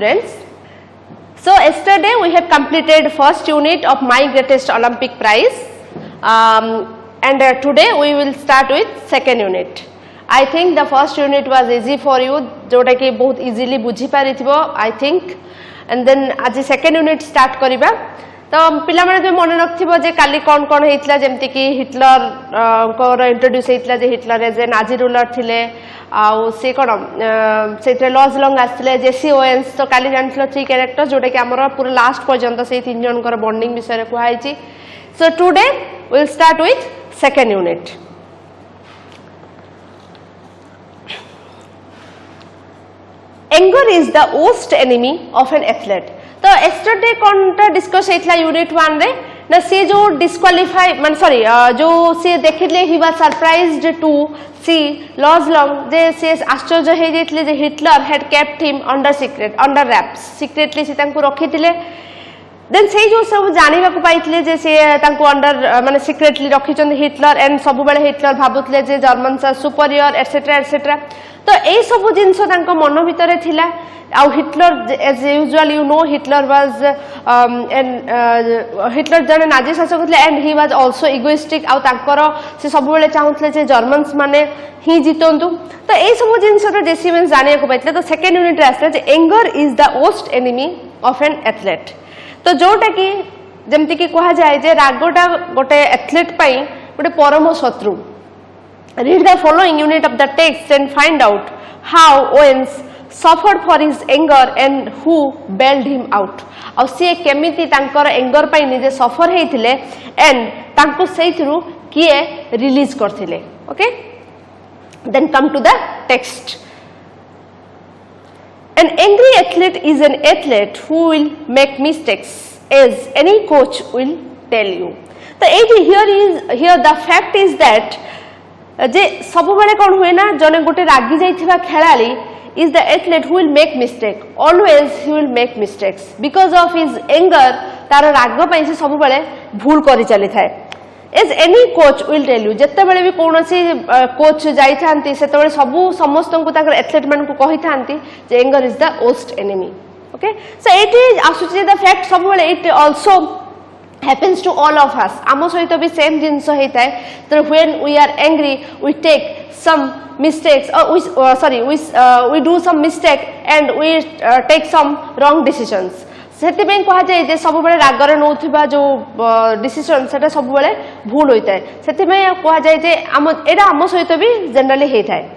students. So yesterday we have completed first unit of My Greatest Olympic Prize, and today we will start with second unit. I think the first unit was easy for you, जोटा कि बहुत easily बुझी पारी थिबो I think, and then आज second unit start करिबा. तो पिला माने तो मन रखथिबो जे काली कोन कोन हेतला जेमति कि हिटलर को इंट्रोड्यूस हेतला जे Hitler as a Nazi ruler थिले आउ से कोन सेते लॉज लॉन्ग आस्थिले जेसी ओएन्स. तो काली जानथलो थ्री कैरेक्टर जोटा कि हमर पूरा लास्ट पर्यंत से तीन जन कर बॉन्डिंग विषय रे कुहाइची. So today we will start with second unit. Anger is the worst enemy of an athlete. तो yesterday कौनटा डिस्कस हेतला यूनिट 1 रे ना से जो डिस्क्वालीफाई मान सॉरी जो से देखिले he was surprised to see Luz Long जे से आश्चर्य हे जेतले जे Hitler had kept him under secret under wraps secretly से तांको रखिथिले. देन से जो सब जानिबा को पाइथिले जे से तांको अंडर माने सीक्रेटली रखिचन हिटलर एंड सब बेले हिटलर भाबुतले जे Germans are superior etcetera etcetera. तो ए सब जिनस तांको मन भितरे थिला. आउ Hitler as usual you know Hitler was Hitler जने नाजी शासक थिले and he was also egoistic. आउ तांकर से सब बेले चाहुतले जे जर्मन्स माने ही जितंतु. तो ए सब जिनस रे जेसीमेन जानिया को पाइथिले. तो सेकंड यूनिट रे आसले जे anger is the worst enemy of an athlete. तो जोटा कि जेमति कि कहा जाय जे रागोटा गोटे एथलेट पई गोटे परम शत्रु. Read the following unit of the text and find out how Owens suffered for his anger and who bailed him out. और से केमिति तांकर एंगर पई निजे सफर हेथिले एंड तांको सेइथरु किए रिलीज करथिले. Okay, then come to the text. An angry athlete is an athlete who will make mistakes, as any coach will tell you. So here the fact is that जे सब बेले कौन हुए ना जने गोटे रागी जाइथिबा खेलाली is the athlete who will make mistake. Always he will make mistakes because of his anger. तार राग पई से सब बेले भूल करि चली थाए. As any coach will tell you, जत्ते बेले भी कोनोसी कोच जाई थांती सेते बेले सबु समस्तन को ताकर एथलेट मन को कहि थांती जे anger is the worst enemy. Okay, so it is आसुची द फैक्ट सब बेले it also happens to all of us. आम सहित भी सेम जिनस होता है. तो when we are angry we take some mistakes or we do some mistake and we take some wrong decisions. सेति में कहा जाए जे सब बेले रागरे नउथिबा जो डिसीजन सेटा सब बेले भूल होता है. सेति में कहा जाए जे एटा आम सहित भी जनरली हेता है.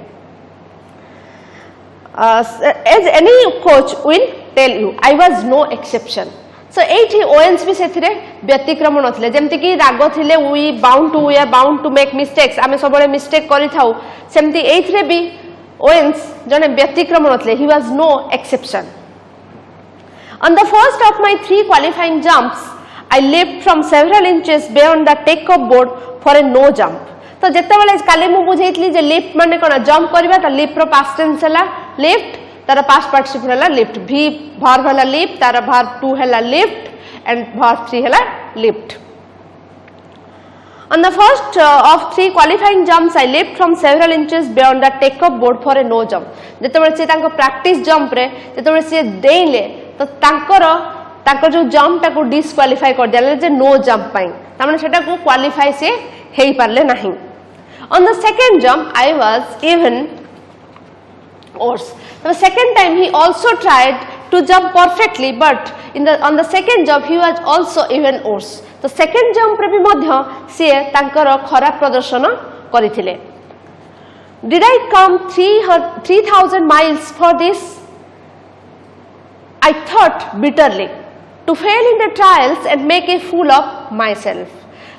As any coach will tell you, I was no exception. So एठी ओएन्स भी सेथिरे व्यतिक्रम नथिले. जेमति कि राग थिले we are bound to make mistakes. आमे सब बेले मिस्टेक करि थाउ. सेमति एथिरे भी ओएन्स जने व्यतिक्रम नथिले. He was no exception. On the first of my 3 qualifying jumps, I leaped from several inches beyond the take-off board for a no jump. तो जेते बेले काली मु बुझैतली जे लिफ्ट माने कोन जंप करबा त लिफ्ट रो पास्ट टेंस हला लिफ्ट तार पास्ट पार्टिसिपल हला लिफ्ट. भी वर्ब हला लिफ्ट तार वर्ब 2 हला लिफ्ट एंड वर्ब 3 हला lift. On the first of 3 qualifying jumps, I leaped from several inches beyond the take-off board for a no jump. जेते बेले से तांको प्रैक्टिस जंप रे जेते बेले से डेइले तो तांकर जो जंप टा को डिस्क्वालीफाई कर दिले जे नो जंप पाई त माने सेटा को क्वालीफाई से हेई पारले नाही. On the second jump I was even worse. The second time he also tried to jump perfectly, but on the second jump he was also even worse. तो second jump रे भी मध्य से तांकर खराब प्रदर्शन करिथिले. Did I come 3000 miles for this? I thought bitterly, to fail in the trials and make a fool of myself.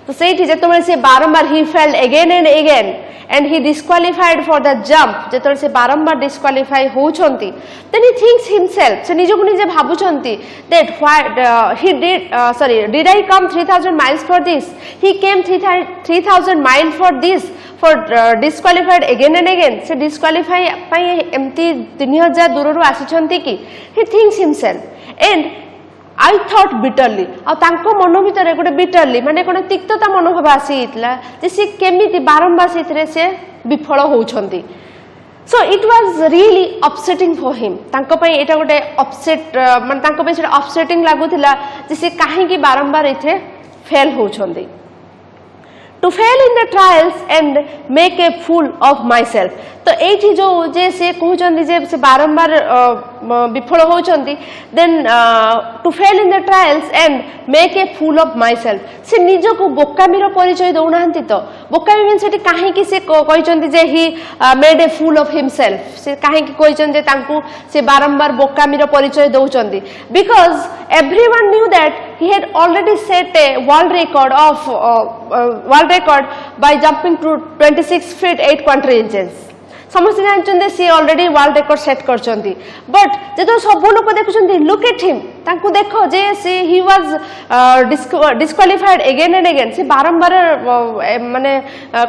तो सेठी जेतबेले से बारंबार he failed again and again and he disqualified for the jump. जेतबेले से बारंबार disqualify होउछंती then he thinks himself, से निजको निजे भाबुछंती that did I come 3000 miles for this? He came 3000 miles for this, for disqualified again and again. से disqualify पई एम्ति 3000 दूररु आसीछंती कि he thinks himself and I thought bitterly. आ तांको मन भितर गोटे bitterly माने कोन तिक्तता मनोभाव आसीतला जे से केमिति बारंबार सेथरे से विफल होउछंती. So it was really upsetting for him. तांको पे एटा गोटे अपसेट मन तांको पे सेटा अपसेटिंग लागुथिला जे से काहे की बारंबार इथे fail होछंदी. To fail in the trials and make a fool of myself. तो एठी जो जे से कहउछंदी जे से बारंबार विफल होछंदी, then to fail in the trials and make a fool of myself. से निजो को बोकामीर परिचय दउनाहंती तो बोकामी मीन सेठी काहे की से कहउछंदी जे he made a fool of himself. से काहे की कहउछन जे तांकू से बारंबार बोकामीर परिचय दउछंदी, because everyone knew that he had already set a world record by jumping to 26 feet 8 quadri inches. समस्त जानते सी ऑलरेडी वर्ल्ड रिकॉर्ड सेट करछंती, बट जेतो सब लोग देखुछंती लुक एट हिम, तांकू देखो जे सी he was disqualified again and again. से बारंबार माने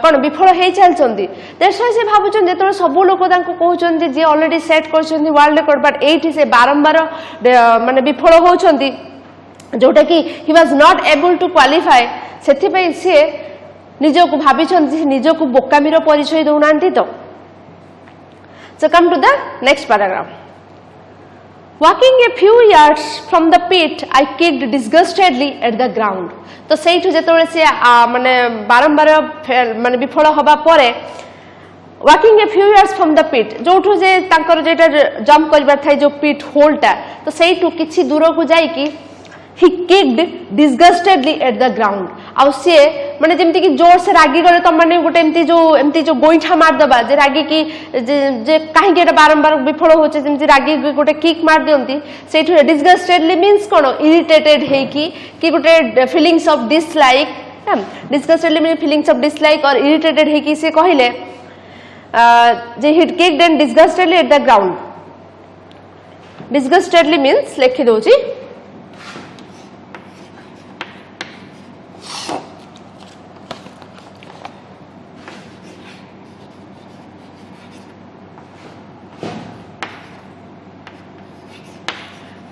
कोन विफल हे चलछंती. दैट्स व्हाई से भाबुछन जेतो सब लोग तांकू कहउछंती जे ऑलरेडी सेट करछंती वर्ल्ड रिकॉर्ड, बट एठी से बारंबार माने विफल होछंती, जोटा कि he was not able to qualify. सेथि पे से निजो को भाबिछंती निजो को बोकामीर परिचय दउनांती तो. So come to the next paragraph. Walking a few yards from the pit, I kicked disgustedly at the ground. तो सेठु जेतोले से माने बारंबार माने विफल होबा परे walking a few yards from the pit, जोठु जे तांकर जेटा जंप करबार थाई जो पिट होलटा, तो सेठु किछि दूर को जाई कि he kicked disgustedly at the ground. आउ से माने जेमति कि जोर से रागी गले त माने गोटे एमती जो गोइठा मार दबा जे रागी की जे काहे के बारंबार विफल होचे, जेमति रागी गोटे किक मार दियंती. सेठु डिस्गस्टेडली मींस कोन इरिटेटेड हे कि गोटे feelings of dislike. Disgustedly mean feelings of dislike और इरिटेटेड हे कि से कहिले जे he kicked and disgustedly at the ground. Disgustedly means लिखि दोची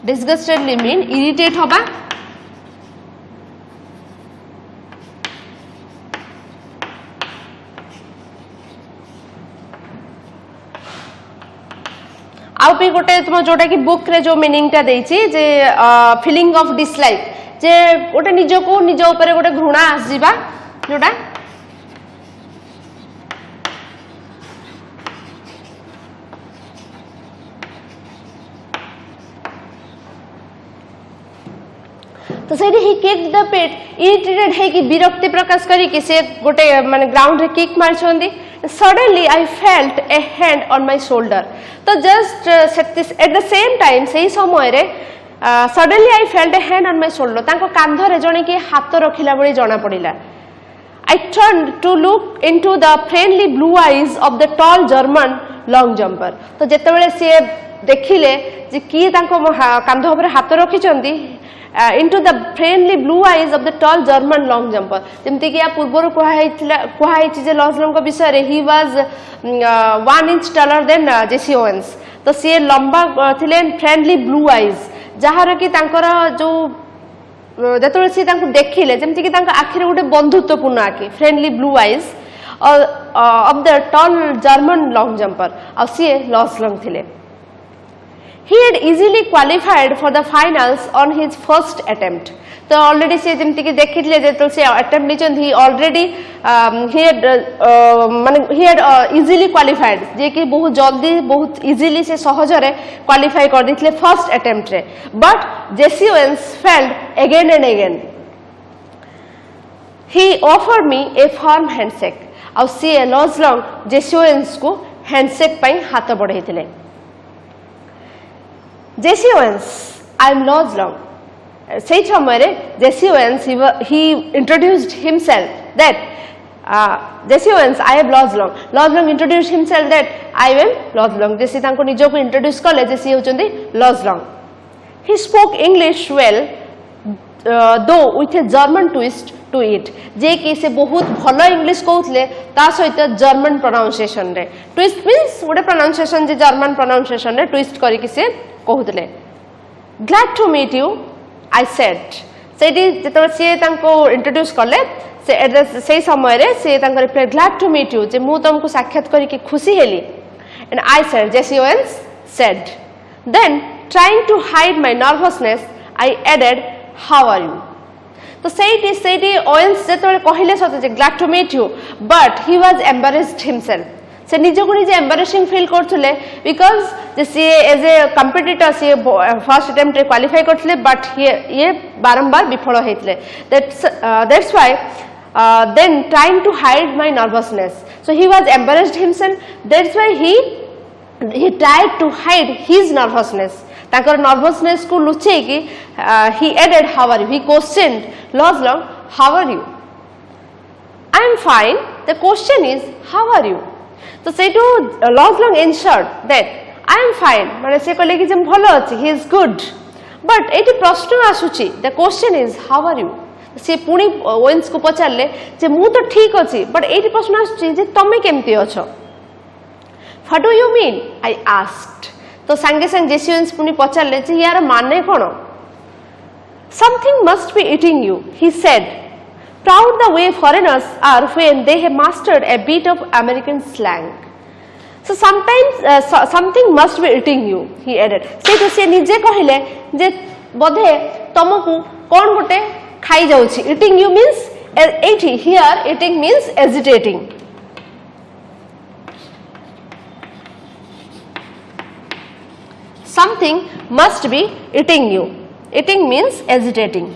disgustedly mean irritate होबा. आउ भी गोटे तुम जोटा कि बुक रे जो मीनिंग टा देछि जे फीलिंग ऑफ डिसलाइक, जे गोटे निजो को निजो ऊपर गोटे घृणा आस जिबा, जोटा तो से ही किक द पिट इरिटेटेड है कि विरक्ति प्रकाश करी कि से गोटे माने ग्राउंड रे किक मार छंदी. Suddenly I felt a hand on my shoulder. तो just at the same time सही समय रे suddenly I felt a hand on my shoulder. तांको कांध रे जणे कि हाथ रखिला बळी जणा पडिला. I turn to look into the friendly blue eyes of the tall German long jumper. तो जेतेबेले से देखिले जे की तांको कांध ऊपर हाथ रखिचंदी, into the friendly blue eyes of the tall German long jumper. जेमति कि या पूर्वरु कुहाइछि जे लॉजलंग को विषय रे he was 1 inch taller than Jesse Owens. तो से लंबा थिले फ्रेंडली ब्लू आईज, जहार कि तांकर जो जेतोले से तांको देखिले जेमति कि तांका आखिरे गोटे बंधुत्वपूर्ण आखि friendly blue eyes of the tall German long jumper. आ से लॉजलंग थिले. He had easily qualified for the finals on his first attempt. तो ऑलरेडी से जेमति कि देखिले जे तो से अटेम्प्ट निचन ही already he had easily qualified, जे कि बहुत जल्दी बहुत इजीली से सहज रे क्वालिफाई कर दिथिले फर्स्ट अटेम्प्ट रे. But JC Owens failed again and again. He offered me a firm handshake. आ से लॉजलंग जेसी ओवेन्स को हैंडशेक पई हाथ बढ़ाइथिले. Jesse Owens, I am Lozlong. Say somewhere, Jesse Owens, he introduced himself that Jesse Owens, I am Lozlong. Lozlong introduced himself that I am Lozlong. Jesse तांको निजो को introduce कले Jesse होचंदी Lozlong. He spoke English well, though with a German twist to it. जे कि से बहुत भलो English कहउतले ता सहित जर्मन प्रोनाउंसिएशन रे. ट्विस्ट मींस गोटे प्रोनाउंसिएशन जे जर्मन प्रोनाउंसिएशन रे ट्विस्ट करी कि से कहउतले. Glad to meet you I said. सेडी जेतो से तांको इंट्रोड्यूस करले से समय रे से तांको reply glad to meet you, जे मु तुमको साक्षात करी कि खुशी हेली. and I said, Jesse Owens said. Then, trying to hide my nervousness, I added, how are you? तो ସେଇଠି ओवेन्स ଯେତେବେଳେ କହିଲେ ସତ ଯେ glad to meet you, but he was embarrassed himself. से निजको निजे एम्बारेसिंग फील करथुले बिकॉज जे सी एज ए कंपिटिटर सी फर्स्ट अटेम्प्ट रे क्वालिफाई करथले बट ये बारंबार विफल होइतले that's why then trying to hide my nervousness so he was embarrassed himself that's why he tried to hide his nervousness ताकर नर्वसनेस को लुचै कि he added how are you he questioned Lozlong how are you I am fine the question is how are you तो सेटू Lozlong ensured that I am fine माने से कहले कि जे भलो अछि he is good but eighty प्रश्न आसुची the question is how are you से पुणी ओवेन्स को पचारले जे मु तो ठीक अछि बट एटी प्रश्न आसुची जे तमे केमती अछो What do you mean? I asked. तो संगे संग जेसी ओवेन्स पुणी पचारले जे यार माने कोन Something must be eating you, he said. Proud the way foreigners are when they have mastered a bit of American slang. So sometimes something must be eating you, he added. सेठो से निजे कहिले जे बोधे तमकु कोन गोटे खाई जाउछि. Eating you means eating. Here eating means agitating. Something must be eating you. Eating means agitating.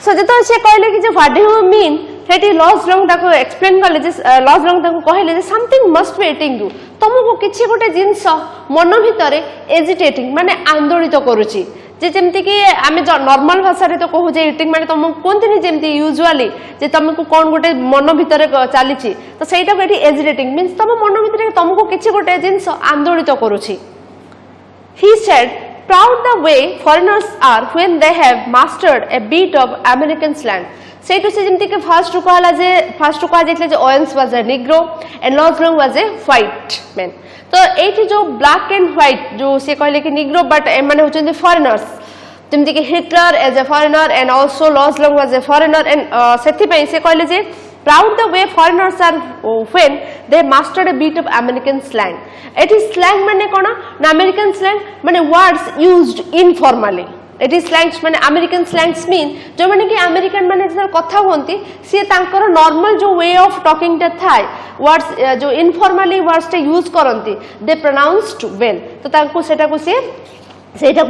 So जेतो से कहले कि जे व्हाट डू यू मीन सेठी Lozlong ताको एक्सप्लेन करले जे Lozlong ताको कहले जे something must be eating you तमको किछि गोटे जिंस मन भितरे एजिटेटिंग माने आंदोलित करूची जे जेमति कि आमे नॉर्मल भाषा रे तो कहू जे इटिंग माने तम कोनथिनि जेमति यूजुअली जे तमको कोन गोटे मन भितरे चालीची तो सेटा को एठी एजिटेटिंग मींस तम मन भितरे तमको किछि गोटे जिंस आंदोलित करूची he said proud the way foreigners are when they have mastered a bit of American slang. सेटू से जेमति के फर्स्ट कहला जे फर्स्ट कह जेतले जे Owens was a negro and Lozlong was a white man. तो एठी जो ब्लैक एंड व्हाइट जो से कहले कि निग्रो बट ए माने होचंदी फॉरेनर्स जेमति कि Hitler as a foreigner and also Lozlong was a foreigner and सेथि पई से कहले जे proud the way foreigners are when they mastered a bit of American slang. It is slang माने कोना ना American slang माने words used informally. It is slangs माने American slangs mean जो माने कि American माने जब कथा होंती सी तांकर normal जो way of talking ता थाई words जो informally words ता use करंती they pronounced well तो तांको सेटा को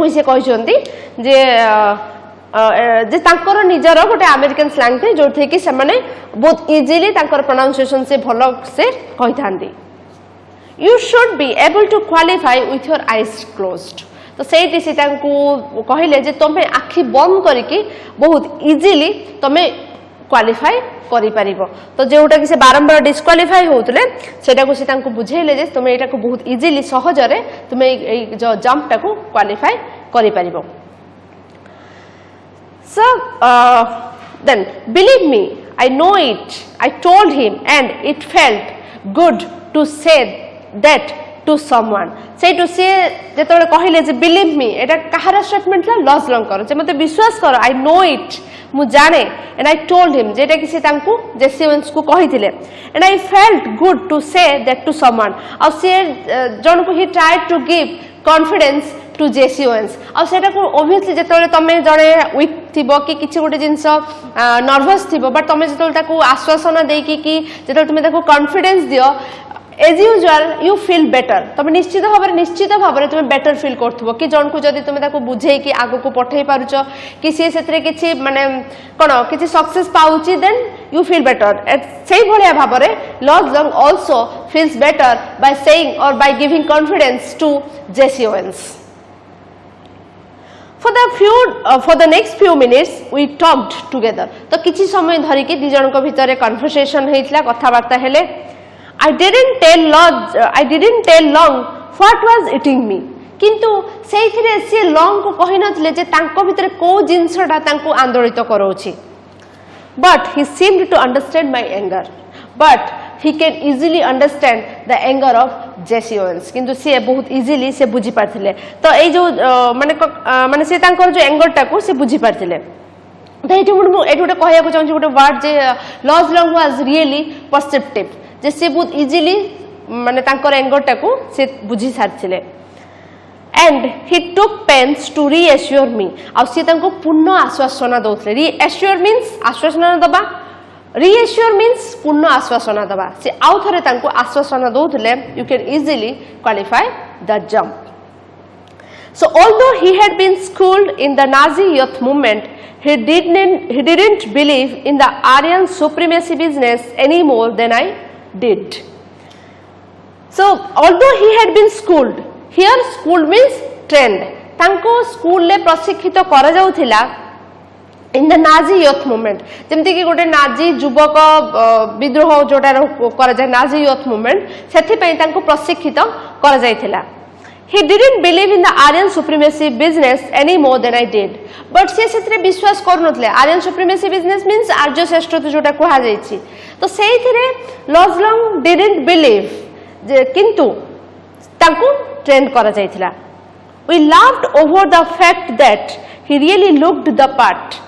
से कहि जोंती जे तांकर निजर गोटे अमेरिकन स्लैंग थे जो थे कि से माने बहुत इजीली तांकर प्रोनाउंसिएशन से भलो से कहि थांदी you should be able to qualify with your eyes closed तो सेठी से तांको कहिले जे तमे आखि बंद करिकि बहुत इजीली तमे क्वालिफाई करि परिबो तो जेउटा कि से बारंबार डिस्क्वालिफाई होतले सेटा को से तांको बुझेले जे तमे एटा को बहुत इजीली सहज रे तमे जो जंप टा को क्वालिफाई करि परिबो So, then, believe me, I know it. I told him and it felt good to say that to someone. Say to say, जेतोले कहिले जे believe me, एटा कहार स्टेटमेंट ला Lozlong करो, जे मते विश्वास करो, I know it, मु जाने, and I told him, जेटा किसी तांकु जेसी Owens को कहिथिले, and I felt good to say that to someone. और से जन को he tried to give confidence to Jesse Owens. और सेटा को obviously जेतोले तमे जणे वीक थिबो कि किछि गोटे जिंस नर्वस थिबो बट तमे जेतोले ताको आश्वासन देकी कि जेतोले तमे ताको कॉन्फिडेंस दियो as usual you feel better तमे निश्चित भाबरे तमे बेटर फील करथबो कि जन को जदी तमे ताको बुझे कि आगो को पठै पारुचो कि से सेतरे किछि माने कोन किछि सक्सेस पाउची देन you feel better सेही भलिया भाबरे Lozlong also feels better by saying or by giving confidence to Jesse Owens. For the next few minutes we talked together. तो किछि समय धरि के दि जन को भितरे कन्वर्सेशन हेइतला कथा वार्ता हेले. I didn't tell Long what was eating me. किंतु सेइथिरे से Long को कहि नथले जे तांको भितरे को जिंसटा तांको आंदोलित करौछि. But he seemed to understand my anger. But he can easily understand the anger of Jesse Owens. किंतु से बहुत easily से बुझी पारथिले. तो ए जो माने से तांकर जो एंगर टाको से बुझी पारथिले. तो ये गोटे कहूँ चाहिए गोटे वर्ड जे Luz Long was really perceptive जे से बहुत इजिली माने तांकर एंगर टाको से बुझी सारथिले and he took pains to reassure me आ सी तांको पूर्ण आश्वासना दउथले रीएश्योर मीन्स आश्वासना दबा रीएश्योर मीन्स पूर्ण आश्वासना दबा से आउ थरे तांको आश्वासना दउथले you can easily qualify the jump So although he had been schooled in the Nazi youth movement, he didn't believe in the Aryan supremacy business any more than I did. So although he had been schooled, here schooled means trained. तांको school ले प्रशिक्षित करा जाउथिला in the Nazi youth movement. जेमति कि गोटे Nazi युवक विद्रोह जोटा करा जाय नाजी youth movement सेथि पई तांको प्रशिक्षित करा जायथिला. He didn't believe in the Aryan supremacy business any more than I did. But से सेथरे विश्वास करनथले. Aryan supremacy business means आर्य श्रेष्ठत्व जोटा कहा जायछि. तो सेथिरे लॉजलॉन्ग didn't believe जे किंतु तांको ट्रेन करा जायथिला. We laughed over the fact that he really looked the part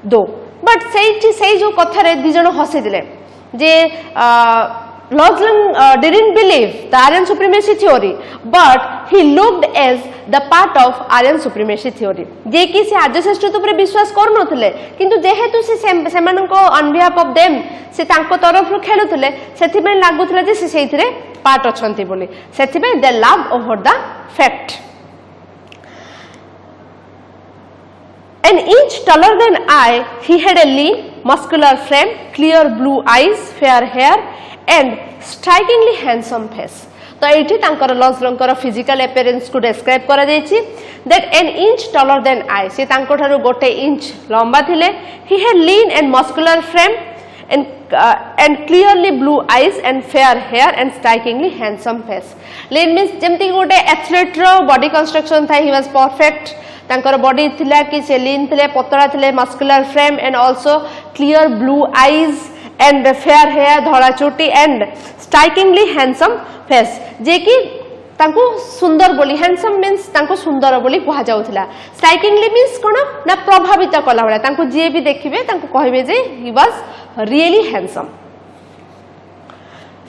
though. But सेही जो कथारे दि जण हसी दिले जे Lodgling didn't believe the Aryan supremacy theory, but he looked as the part of Aryan supremacy theory. जे कि से आर्य श्रेष्ठत्व पर विश्वास करनथले किंतु जेहेतु से सेमानको on behalf of them से तांको तरफ रु खेलुथले सेथि में लागुथले जे से सेथिरे पार्ट अछंती बोली सेथि में they laughed over the fact. An inch taller than I, he had a lean, muscular frame, clear blue eyes, fair hair, and strikingly handsome face. तो एठी तांकर लॉजलॉन्गर फिजिकल अपीयरेंस को डिस्क्राइब करा जायछि that an inch taller than I से तांको ठारो गोटे इंच लंबा थिले he had lean and muscular frame and clearly blue eyes and fair hair and strikingly handsome face. Lean means जेमति गोटे एथलीट रो बॉडी कंस्ट्रक्शन था he was perfect तांकर body थिला कि से लीन थिले पतला थिले muscular frame and also clear blue eyes and fair hair धड़ा चोटी and strikingly handsome face जे कि तांको सुंदर बोली handsome means तांको सुंदर बोली कहा जाउथिला strikingly means कोन ना प्रभावित कला बडा तांको जे भी देखिबे तांको कहबे जे he was really handsome.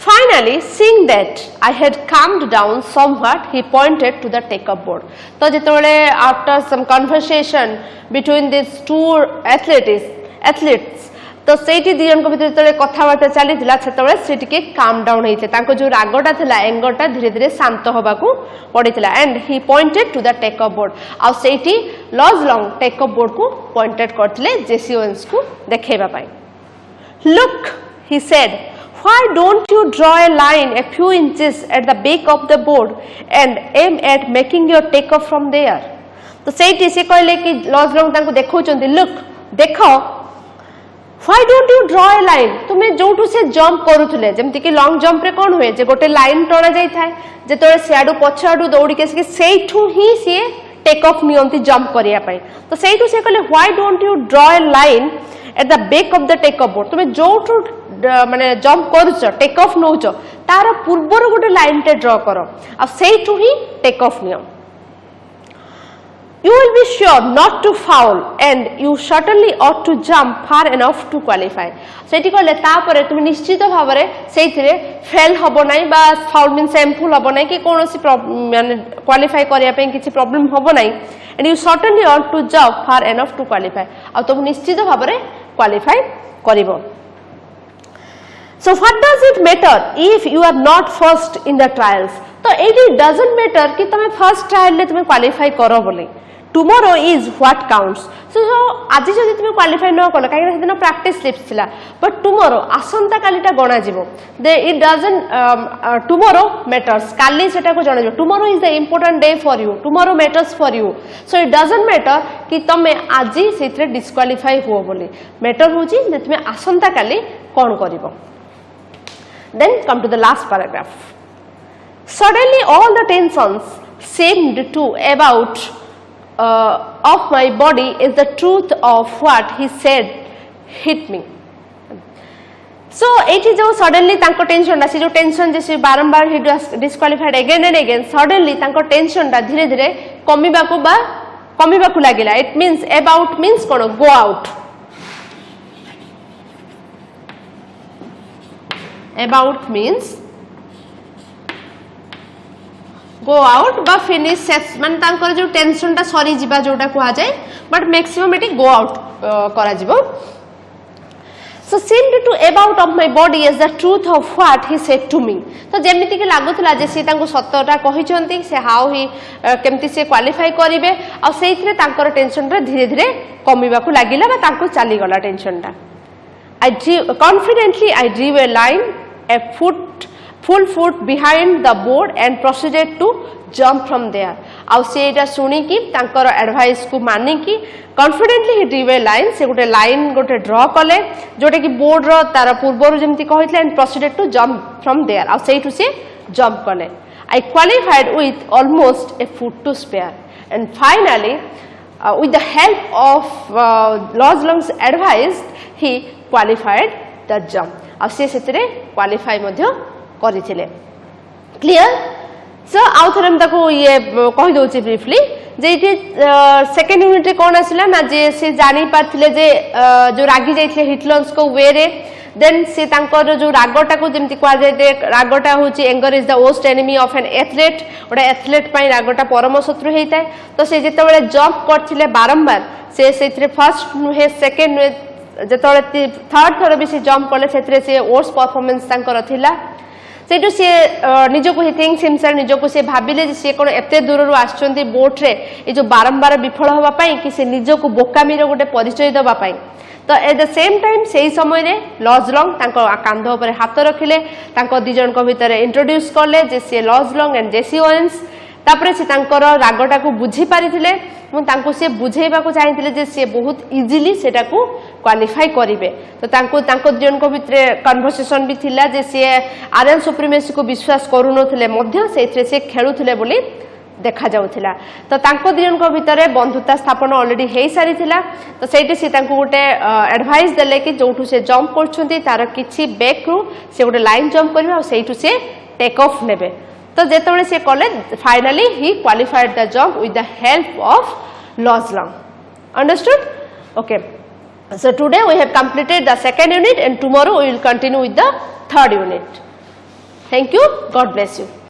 Finally, seeing that I had calmed down somewhat, he pointed to the take-up board. तो जेतोले after some conversation between these two athletes तो सेठी दी जन को भीतर जेतोले कथाबार्ता चलीथिला सेतोले से टिके काम डाउन हेइथे तांको जो रागटा थिला एंगरटा धीरे धीरे शांत होबाकू पड़िथिला and he pointed to the take up board आ सेठी लॉजलॉन्ग टेक अप बोर्ड को पॉइंटेड करथिले जेसी ओवेंस को देखेबा पाई. Look, he said, why don't you draw a line a few inches at the back of the board and aim at making your take off from there. तो सेठी से कहले कि लॉजलॉन्ग तांको देखौचंती look देखो Why don't you draw a line? तुम्हें जोठू से jump करूथले जेमति कि long jump रे कोन होय जे गोटे लाइन टणा जाई थाए जेतोळे सियाडू पछाडू दौड़ी के सेठू ही से टेक ऑफ नियंती जंप करिया पई तो सेठू से कहले why don't you draw a line at the back of the take off board तुम्हें जोठू माने जंप करूछ टेक ऑफ नउछ तार पूर्वरो गोटे लाइन टे ड्रा करो आ सेठू ही टेक ऑफ नियम. You will be sure not to foul and you certainly ought to jump far enough to qualify. सेठी कहले तापरे तुम निश्चित भावरे सेथिरे फेल हबो नै बा फाउल मीन सेमफुल हबो नै कि कोनोसी माने क्वालिफाई करिया पे किछि प्रॉब्लम हबो नै and you certainly ought to jump far enough to qualify. आ तुम निश्चित भावरे क्वालिफाई करिवो. So what does it matter if you are not first in the trials? तो it doesn't matter कि तमे फर्स्ट ट्रायल ले तमे क्वालिफाई करो बोले. Tomorrow is what counts. So आज जदि तुम क्वालिफाई न कल कहीं सेदिन प्रैक्टिस स्लिप्स थिला बट टुमोरो आसंता कालीटा गणा जीवो दे इट डजंट टुमोरो मैटर्स काली सेटा को जणा जीवो tomorrow is the important day for you tomorrow matters for you so it doesn't matter कि तमे आज सेथरे डिस्क्वालिफाई हो बोली मैटर होची जे तुम आसंता काली कोन करिवो. Then come to the last paragraph. Suddenly all the tensions seemed to about of my body is the truth of what he said hit me. So एठी जो suddenly तांको टेंशन ला से जो टेंशन जैसे बारंबार he disqualified again and again suddenly तांको tension टा धीरे धीरे कमिबाकू लागिला. It means about means cone go out about means go out बा finish सेक्स मान तांकर जो टेंशन टा सरी जिबा जोटा कुहा जाय but maximum eighty go out करा जिवो so seemed to about of my body as the truth of what he said to me तो जेमिति कि लागुतला जे से तांको सत्यटा कहि चंती से हाउ ही केमति से क्वालिफाई करिवे आ सेइथरे तांकर टेंशन रे धीरे धीरे कमिबा को लागिला बा तांको चाली गला टेंशन टा I drew confidently I drew a line a full foot behind the board and proceeded to jump from there आउ सेटा सुनी कि तांकर एडवाइस को मानी कि कॉन्फिडेंटली ही ड्रीव ए लाइन से गोटे लाइन गोटे ड्रॉ कले जोटे कि बोर्ड रो तार पूर्वर जेमति कहितले and proceeded to jump from there आउ सेटू से जंप कले I qualified with almost a foot to spare and finally with the help of Luz Long's advice he qualified the jump आउ से सेतरे क्वालिफाई मध्ये करिथिले क्लियर सो आउ थरम ताको ये कहि दोछि ब्रीफली जे इति सेकंड यूनिट रे कोन आसिला ना जे से जानि पारथिले जे जो रागी जाइथिले हिटलर्स को वे रे देन से तांकर जो रागटा को जेमति क्वा जाय रागटा होछि anger is the worst enemy of an athlete ओडा एथलीट पई रागटा परम शत्रु हेइताय तो से जेतेबेले जंप करथिले बारंबार से सेथरे फर्स्ट नुहे सेकंड नुहे जेतेबेले थर्ड थर भी से जंप करले सेथरे से वर्स्ट परफॉर्मेंस तांकर थिला सेटू से निजको ही थिंक्स हिमसेल्फ निजको से भाबिले जे से कोन एते दूररु आछचंती बोट रे ए जो बारंबार विफल होबा पई कि से निजको बोकामी रो गोटे परिचय देबा पई तो एट द सेम टाइम सेही समय रे लॉज लंग तांको कांध ऊपर हाथ रखिले तांको दि जन को भीतर इंट्रोड्यूस करले जे से Luz Long and Jesse Owens तापरे से तांकर रागटा को बुझी पारिथिले मु तांको से बुझेबा को चाहिथिले जे से बहुत इजीली सेटा को क्वालिफाई करिवे तो तांको जन को भितरे कन्वर्सेशन भी थिला जे से आर्यन सुप्रीमेसी को विश्वास करू नथिले मध्य सेथरे से खेलुथिले बोली देखा जाउथिला तो तांको दिजन को भितरे बंधुता स्थापन ऑलरेडी हेई सारी थिला तो सेठी से तांको गोटे एडवाइस देले कि जोठु से जंप करछुंती तार किछि बैक रु से गोटे लाइन जंप करबे और सेठु से टेक ऑफ नेबे तो जेतबेले से कले finally he qualified the jump with the help of Luz Long understood okay so today we have completed the second unit and tomorrow we will continue with the third unit. Thank you. God bless you.